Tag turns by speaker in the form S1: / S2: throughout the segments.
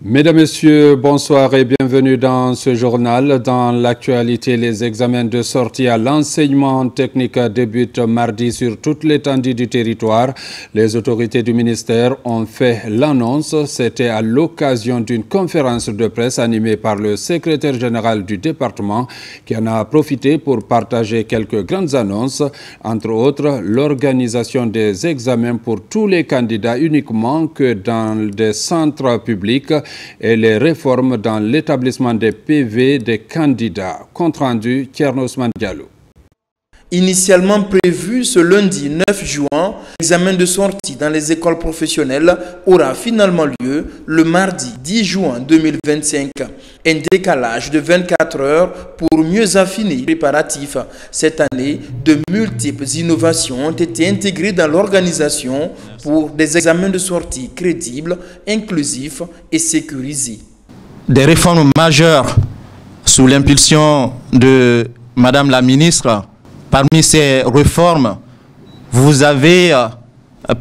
S1: Mesdames, Messieurs, bonsoir et bienvenue dans ce journal. Dans l'actualité, les examens de sortie à l'enseignement technique débutent mardi sur toute l'étendue du territoire. Les autorités du ministère ont fait l'annonce. C'était à l'occasion d'une conférence de presse animée par le secrétaire général du département qui en a profité pour partager quelques grandes annonces, entre autres l'organisation des examens pour tous les candidats uniquement que dans des centres publics et les réformes dans l'établissement des PV des candidats. Compte rendu, Thierno Ousmane Diallo.
S2: Initialement prévu ce lundi 9 juin, l'examen de sortie dans les écoles professionnelles aura finalement lieu le mardi 10 juin 2025. Un décalage de 24 heures pour mieux affiner les préparatifs. Cette année, de multiples innovations ont été intégrées dans l'organisation pour des examens de sortie crédibles, inclusifs et sécurisés.
S3: Des réformes majeures sous l'impulsion de Madame la ministre. Parmi ces réformes, vous avez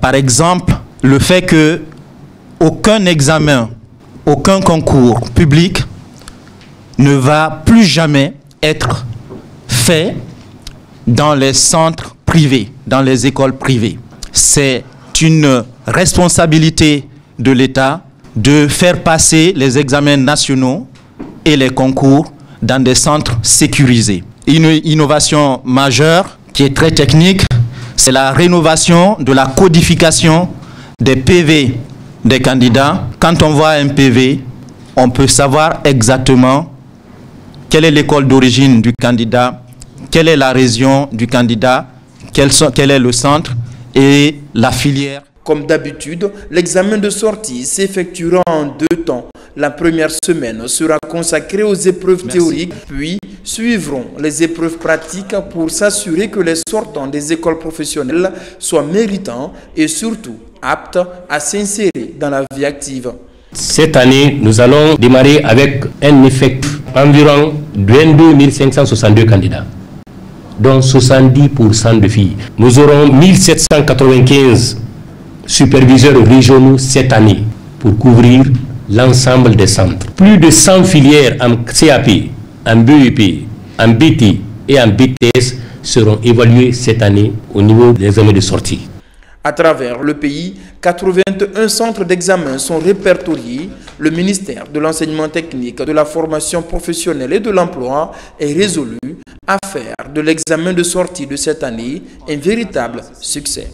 S3: par exemple le fait que aucun examen, aucun concours public ne va plus jamais être fait dans les centres privés, dans les écoles privées. C'est une responsabilité de l'État de faire passer les examens nationaux et les concours dans des centres sécurisés. Une innovation majeure qui est très technique, c'est la rénovation de la codification des PV des candidats. Quand on voit un PV, on peut savoir exactement quelle est l'école d'origine du candidat, quelle est la région du candidat, quel est le centre et la filière.
S2: Comme d'habitude, l'examen de sortie s'effectuera en 2 temps. La première semaine sera consacrée aux épreuves théoriques, puis suivront les épreuves pratiques pour s'assurer que les sortants des écoles professionnelles soient méritants et surtout aptes à s'insérer dans la vie active.
S4: Cette année, nous allons démarrer avec un effectif environ 22 562 candidats, dont 70% de filles. Nous aurons 1795 superviseurs régionaux cette année pour couvrir l'ensemble des centres. Plus de 100 filières en CAP, en BEP, en BT et en BTS seront évaluées cette année au niveau des examens de sortie.
S2: À travers le pays, 81 centres d'examen sont répertoriés. Le ministère de l'enseignement technique, de la formation professionnelle et de l'emploi est résolu à faire de l'examen de sortie de cette année un véritable succès.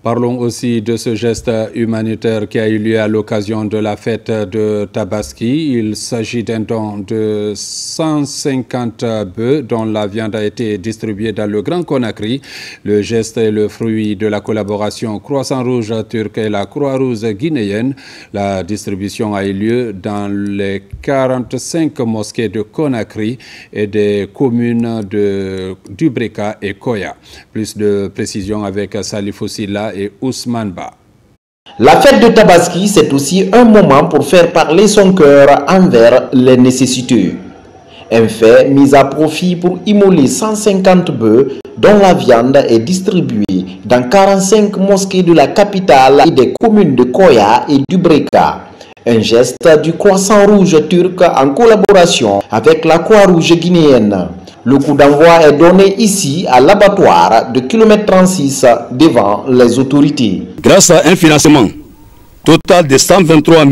S1: Parlons aussi de ce geste humanitaire qui a eu lieu à l'occasion de la fête de Tabaski. Il s'agit d'un don de 150 bœufs dont la viande a été distribuée dans le Grand Conakry. Le geste est le fruit de la collaboration Croissant-Rouge turc et la Croix-Rouge guinéenne. La distribution a eu lieu dans les 45 mosquées de Conakry et des communes de Dubreka et Koya. Plus de précisions avec Salifou Silla et Ousmane Ba.
S5: La fête de Tabaski, c'est aussi un moment pour faire parler son cœur envers les nécessiteux. Un fait mis à profit pour immoler 150 bœufs dont la viande est distribuée dans 45 mosquées de la capitale et des communes de Koya et Dubreka. Un geste du Croissant-Rouge turc en collaboration avec la Croix-Rouge guinéenne. Le coup d'envoi est donné ici à l'abattoir de km 36 devant les autorités.
S6: Grâce à un financement total de 123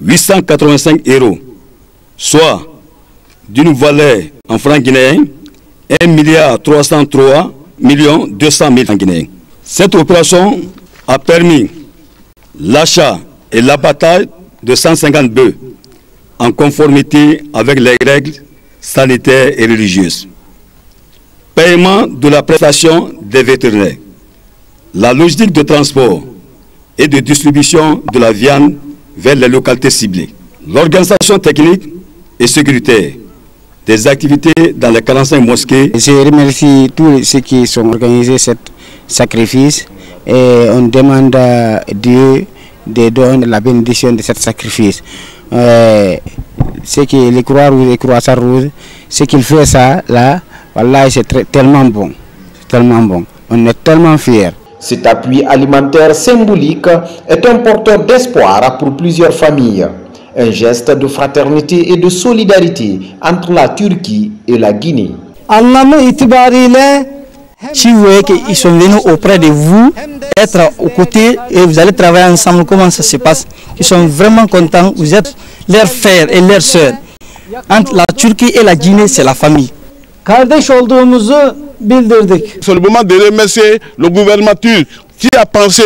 S6: 885 €, soit d'une valeur en francs guinéens 1 303 200 000 francs guinéens. Cette opération a permis l'achat et l'abattage de 150 bœufs en conformité avec les règles sanitaires et religieuses. Paiement de la prestation des vétérinaires. La logistique de transport et de distribution de la viande vers les localités ciblées. L'organisation technique et sécuritaire des activités dans les 45 mosquées.
S7: Je remercie tous ceux qui sont organisés cet sacrifice et on demande à Dieu de donner la bénédiction de ce sacrifice. C'est que les Croix-Rouges et Croissant-Rouge, ce qu'il fait ça, là, voilà, c'est tellement bon. Tellement bon. On est tellement fiers.
S5: Cet appui alimentaire symbolique est un porteur d'espoir pour plusieurs familles. Un geste de fraternité et de solidarité entre la Turquie et la Guinée.
S8: Si vous voyez qu'ils sont venus auprès de vous, être aux côtés et vous allez travailler ensemble, comment ça se passe? Ils sont vraiment contents, vous êtes leurs frères et leurs sœurs. Entre la Turquie et la Guinée, c'est la famille.
S9: C'est le moment de remercier le gouvernement turc qui a pensé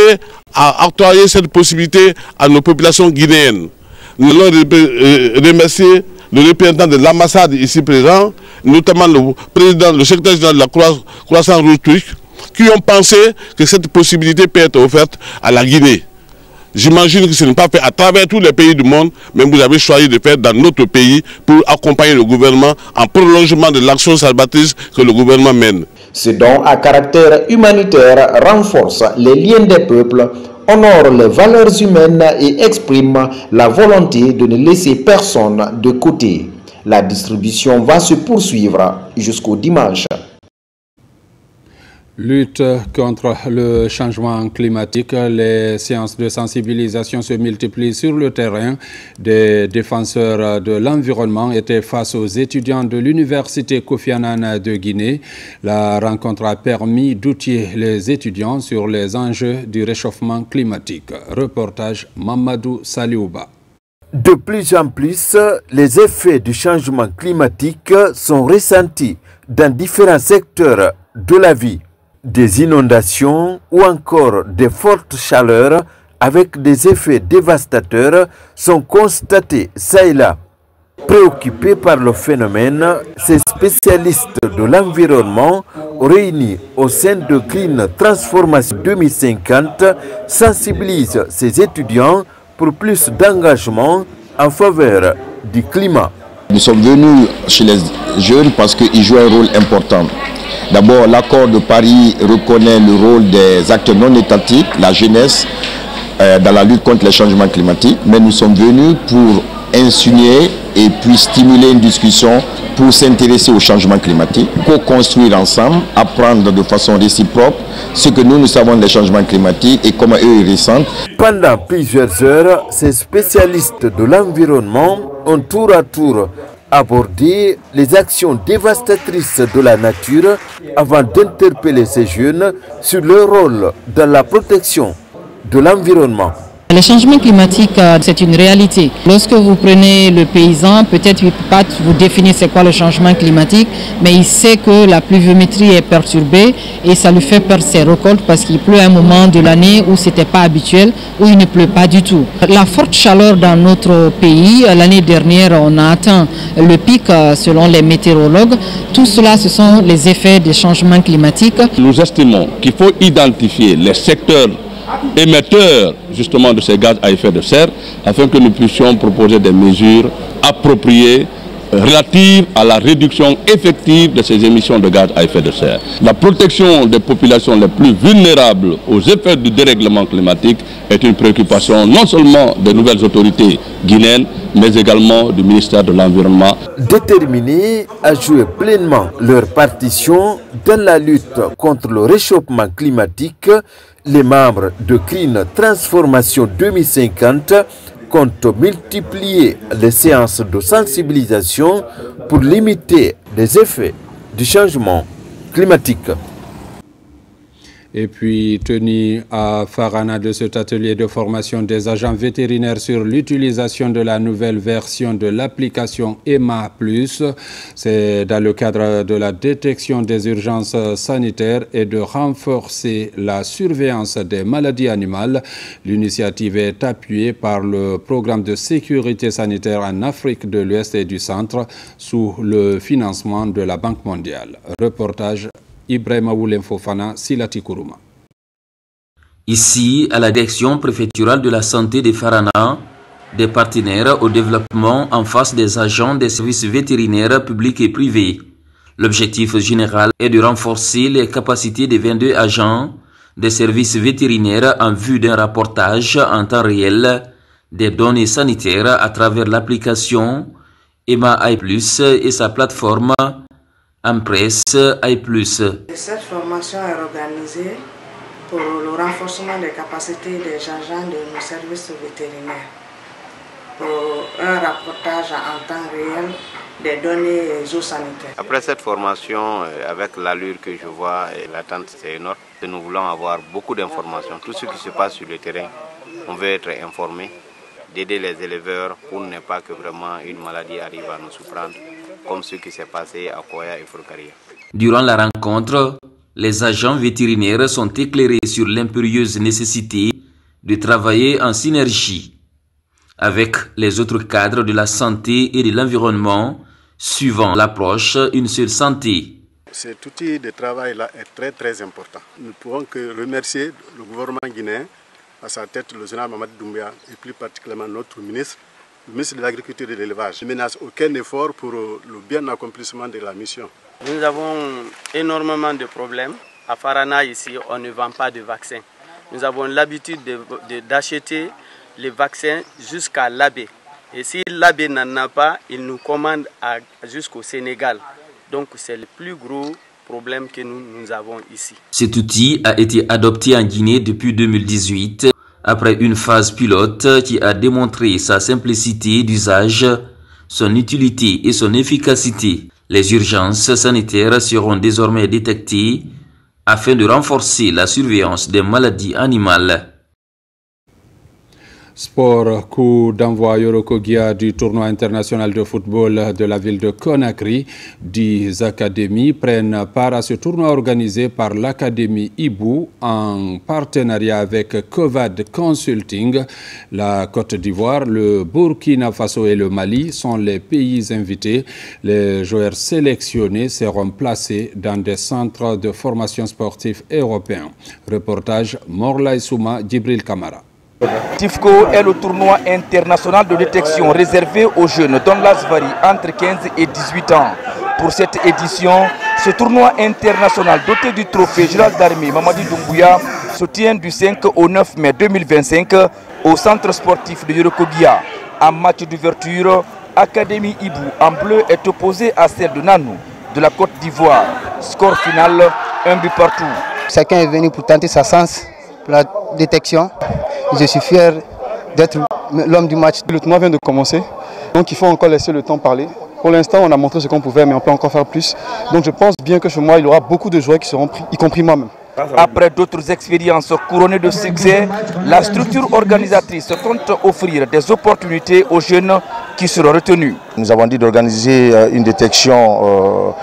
S9: à octroyer cette possibilité à nos populations guinéennes. Nous allons remercier le représentant de l'ambassade ici présent, notamment le président, le secrétaire général de la Croissance-Rouge turque, qui ont pensé que cette possibilité peut être offerte à la Guinée. J'imagine que ce n'est pas fait à travers tous les pays du monde, mais vous avez choisi de faire dans notre pays pour accompagner le gouvernement en prolongement de l'action salvatrice que le gouvernement mène.
S5: Ce don à caractère humanitaire renforce les liens des peuples, honore les valeurs humaines et exprime la volonté de ne laisser personne de côté. La distribution va se poursuivre jusqu'au dimanche.
S1: Lutte contre le changement climatique, les séances de sensibilisation se multiplient sur le terrain. Des défenseurs de l'environnement étaient face aux étudiants de l'université Kofi Annan de Guinée. La rencontre a permis d'outiller les étudiants sur les enjeux du réchauffement climatique. Reportage Mamadou Saliouba.
S10: De plus en plus, les effets du changement climatique sont ressentis dans différents secteurs de la vie. Des inondations ou encore des fortes chaleurs avec des effets dévastateurs sont constatés ça et là. Préoccupés par le phénomène, ces spécialistes de l'environnement réunis au sein de Clean Transformation 2050 sensibilisent ces étudiants pour plus d'engagement en faveur du climat.
S11: Nous sommes venus chez les jeunes parce qu'ils jouent un rôle important. D'abord, l'accord de Paris reconnaît le rôle des acteurs non étatiques, la jeunesse, dans la lutte contre les changements climatiques. Mais nous sommes venus pour insinuer et puis stimuler une discussion pour s'intéresser au changement climatique, co-construire ensemble, apprendre de façon réciproque ce que nous savons des changements climatiques et comment eux ils ressentent.
S10: Pendant plusieurs heures, ces spécialistes de l'environnement ont tour à tour abordé les actions dévastatrices de la nature avant d'interpeller ces jeunes sur leur rôle dans la protection de l'environnement.
S12: Le changement climatique, c'est une réalité. Lorsque vous prenez le paysan, peut-être il ne peut pas vous définir c'est quoi le changement climatique, mais il sait que la pluviométrie est perturbée et ça lui fait perdre ses récoltes parce qu'il pleut à un moment de l'année où ce n'était pas habituel, où il ne pleut pas du tout. La forte chaleur dans notre pays, l'année dernière, on a atteint le pic selon les météorologues. Tout cela, ce sont les effets des changements climatiques.
S9: Nous estimons qu'il faut identifier les secteurs émetteurs justement de ces gaz à effet de serre afin que nous puissions proposer des mesures appropriées relatives à la réduction effective de ces émissions de gaz à effet de serre. La protection des populations les plus vulnérables aux effets du dérèglement climatique est une préoccupation non seulement des nouvelles autorités guinéennes mais également du ministère de l'Environnement.
S10: Déterminés à jouer pleinement leur partition dans la lutte contre le réchauffement climatique, les membres de Clean Transformation 2050 comptent multiplier les séances de sensibilisation pour limiter les effets du changement climatique.
S1: Et puis, tenu à Farana de cet atelier de formation des agents vétérinaires sur l'utilisation de la nouvelle version de l'application EMA+. C'est dans le cadre de la détection des urgences sanitaires et de renforcer la surveillance des maladies animales. L'initiative est appuyée par le programme de sécurité sanitaire en Afrique de l'Ouest et du Centre sous le financement de la Banque mondiale. Reportage Ibrahima Woulen Fofana, Silati Kourouma.
S13: Ici, à la direction préfectorale de la santé de Farana, des partenaires au développement en face des agents des services vétérinaires publics et privés. L'objectif général est de renforcer les capacités des 22 agents des services vétérinaires en vue d'un rapportage en temps réel des données sanitaires à travers l'application EMA I+, et sa plateforme Empress I+.
S14: Cette formation est organisée pour le renforcement des capacités des agents de nos services vétérinaires, pour un rapportage en temps réel des données zoosanitaires.
S15: Après cette formation, avec l'allure que je vois, l'attente c'est énorme. Nous voulons avoir beaucoup d'informations. Tout ce qui se passe sur le terrain, on veut être informé, d'aider les éleveurs pour ne pas que vraiment une maladie arrive à nous surprendre, comme ce qui s'est passé à Koya et Furkaria.
S13: Durant la rencontre, les agents vétérinaires sont éclairés sur l'impérieuse nécessité de travailler en synergie avec les autres cadres de la santé et de l'environnement, suivant l'approche une seule santé.
S16: Cet outil de travail-là est très important. Nous ne pouvons que remercier le gouvernement guinéen, à sa tête le général Mamadi Doumbouya et plus particulièrement notre ministre, le ministre de l'Agriculture et de l'Élevage. Il ne menace aucun effort pour le bien accomplissement de la mission.
S17: Nous avons énormément de problèmes. À Farana, ici, on ne vend pas de vaccins. Nous avons l'habitude d'acheter les vaccins jusqu'à l'Abbé. Et si l'Abbé n'en a pas, il nous commande jusqu'au Sénégal. Donc c'est le plus gros problème que nous avons ici.
S13: Cet outil a été adopté en Guinée depuis 2018, après une phase pilote qui a démontré sa simplicité d'usage, son utilité et son efficacité. Les urgences sanitaires seront désormais détectées afin de renforcer la surveillance des maladies animales.
S1: Sport, coup d'envoi Yorokogia du tournoi international de football de la ville de Conakry. 10 académies prennent part à ce tournoi organisé par l'Académie Ibou en partenariat avec Covad Consulting. La Côte d'Ivoire, le Burkina Faso et le Mali sont les pays invités. Les joueurs sélectionnés seront placés dans des centres de formation sportive européens. Reportage Morlaï Souma, Djibril Kamara.
S18: TIFCO est le tournoi international de détection réservé aux jeunes dont l'âge varie entre 15 et 18 ans. Pour cette édition, ce tournoi international doté du trophée général d'armée Mamadi Doumbouya se tient du 5 au 9 mai 2025 au centre sportif de Yorokogia. En match d'ouverture, Académie Ibou en bleu est opposée à celle de Nanou de la Côte d'Ivoire. Score final, 1 but partout.
S19: Chacun est venu pour tenter sa chance pour la détection. Je suis fier d'être l'homme du match.
S20: Le tournoi vient de commencer, donc il faut encore laisser le temps parler. Pour l'instant, on a montré ce qu'on pouvait, mais on peut encore faire plus. Donc je pense bien que chez moi, il y aura beaucoup de joueurs qui seront pris, y compris moi-même.
S18: Après d'autres expériences couronnées de succès, la structure organisatrice compte offrir des opportunités aux jeunes qui seront retenus.
S21: Nous avons dit d'organiser une détection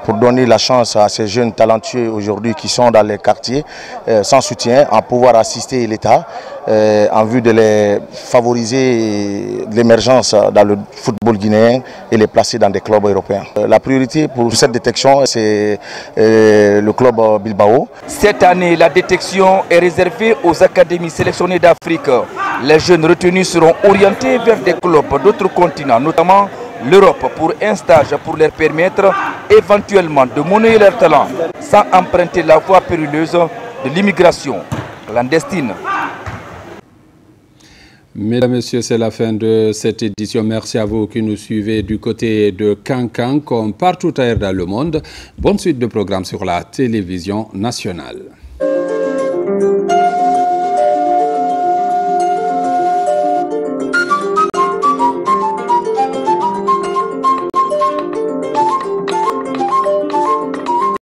S21: pour donner la chance à ces jeunes talentueux aujourd'hui qui sont dans les quartiers sans soutien, à pouvoir assister l'État en vue de les favoriser l'émergence dans le football guinéen et les placer dans des clubs européens. La priorité pour cette détection, c'est le club Bilbao.
S18: Cette année, la détection est réservée aux académies sélectionnées d'Afrique. Les jeunes retenus seront orientés vers des clubs d'autres continents, notamment l'Europe, pour un stage pour leur permettre éventuellement de monnayer leur talent sans emprunter la voie périleuse de l'immigration clandestine.
S1: Mesdames, Messieurs, c'est la fin de cette édition. Merci à vous qui nous suivez du côté de Cancan comme partout ailleurs dans le monde. Bonne suite de programmes sur la télévision nationale.